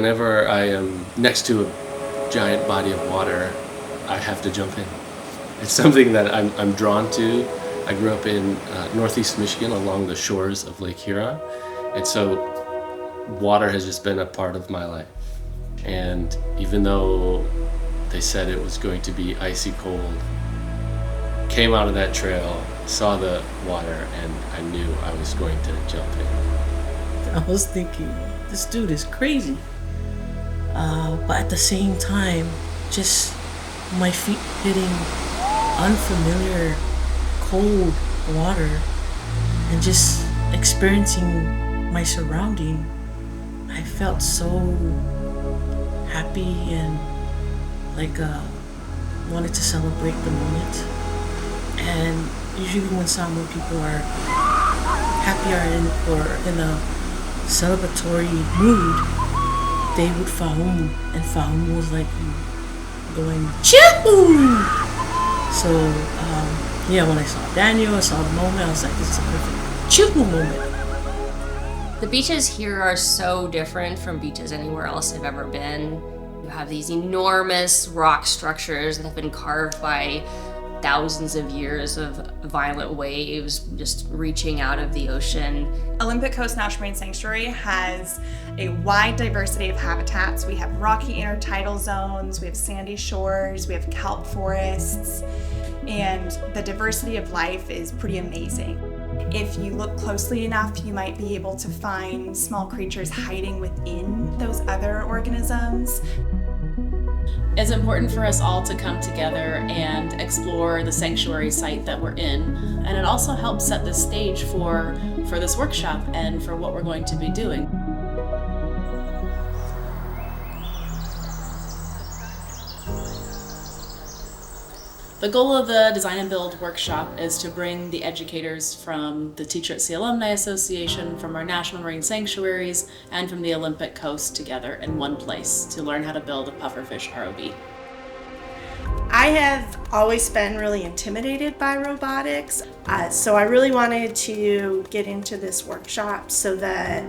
whenever I am next to a giant body of water, I have to jump in. It's something that I'm drawn to. I grew up in northeast Michigan along the shores of Lake Huron, and so water has just been a part of my life. And even though they said it was going to be icy cold, came out of that trail, saw the water, and I knew I was going to jump in. I was thinking, this dude is crazy. But at the same time, just my feet hitting unfamiliar cold water and just experiencing my surrounding, I felt so happy and like wanted to celebrate the moment. And usually when people are happy or in a celebratory mood, they would faum, and faum was like going choo. So when I saw Daniel, I saw the moment, I was like, this is a perfect choo moment. The beaches here are so different from beaches anywhere else I've ever been. You have these enormous rock structures that have been carved by thousands of years of violent waves just reaching out of the ocean. Olympic Coast National Marine Sanctuary has a wide diversity of habitats. We have rocky intertidal zones, we have sandy shores, we have kelp forests, and the diversity of life is pretty amazing. If you look closely enough, you might be able to find small creatures hiding within those other organisms. It's important for us all to come together and explore the sanctuary site that we're in, and it also helps set the stage for this workshop and for what we're going to be doing. The goal of the Design and Build workshop is to bring the educators from the Teacher at Sea Alumni Association, from our National Marine Sanctuaries, and from the Olympic Coast together in one place to learn how to build a pufferfish ROV. I have always been really intimidated by robotics, so I really wanted to get into this workshop so that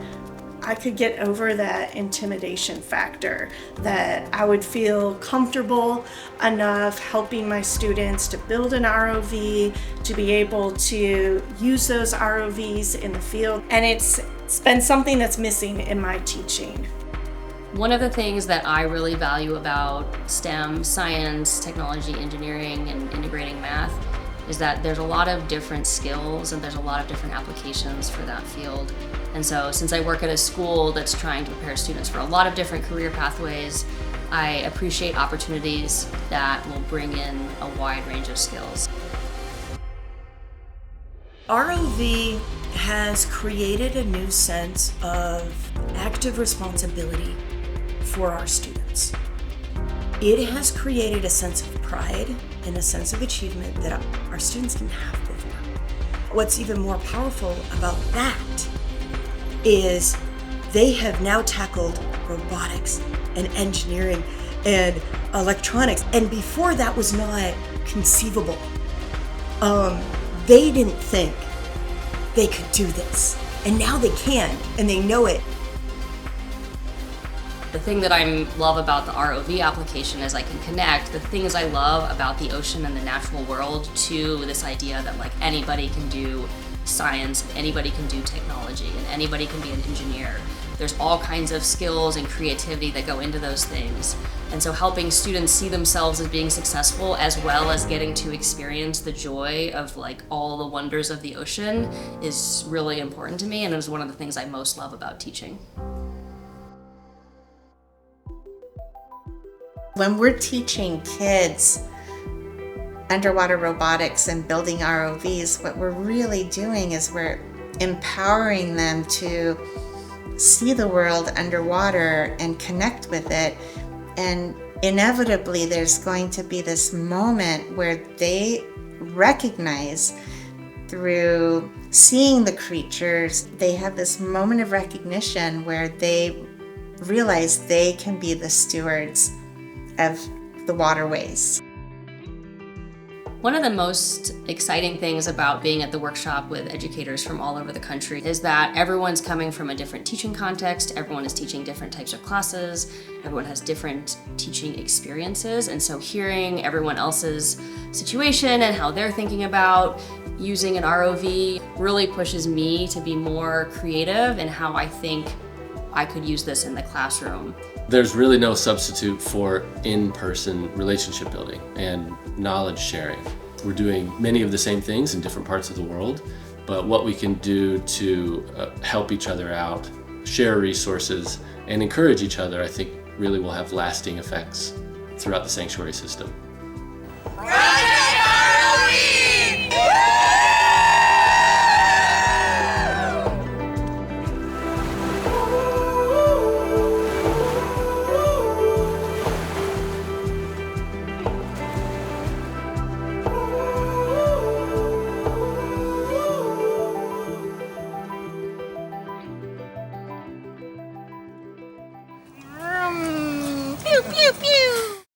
I could get over that intimidation factor, that I would feel comfortable enough helping my students to build an ROV, to be able to use those ROVs in the field. And it's been something that's missing in my teaching. One of the things that I really value about STEM, science, technology, engineering, and integrating math is that there's a lot of different skills and there's a lot of different applications for that field. And so since I work at a school that's trying to prepare students for a lot of different career pathways, I appreciate opportunities that will bring in a wide range of skills. ROVe has created a new sense of active responsibility for our students. It has created a sense of pride and a sense of achievement that our students didn't have before. What's even more powerful about that is they have now tackled robotics and engineering and electronics, and before that was not conceivable. They didn't think they could do this, and now they can, and they know it. The thing that I love about the ROV application is I can connect the things I love about the ocean and the natural world to this idea that like anybody can do science, anybody can do technology, and anybody can be an engineer. There's all kinds of skills and creativity that go into those things. And so helping students see themselves as being successful as well as getting to experience the joy of like all the wonders of the ocean is really important to me, and it was one of the things I most love about teaching. When we're teaching kids underwater robotics and building ROVs, what we're really doing is we're empowering them to see the world underwater and connect with it. And inevitably, there's going to be this moment where they recognize through seeing the creatures, they have this moment of recognition where they realize they can be the stewards of the waterways. One of the most exciting things about being at the workshop with educators from all over the country is that everyone's coming from a different teaching context, everyone is teaching different types of classes, everyone has different teaching experiences, and so hearing everyone else's situation and how they're thinking about using an ROV really pushes me to be more creative in how I think I could use this in the classroom. There's really no substitute for in-person relationship building and knowledge sharing. We're doing many of the same things in different parts of the world, but what we can do to help each other out, share resources, and encourage each other, I think really will have lasting effects throughout the sanctuary system. Pew, pew, pew.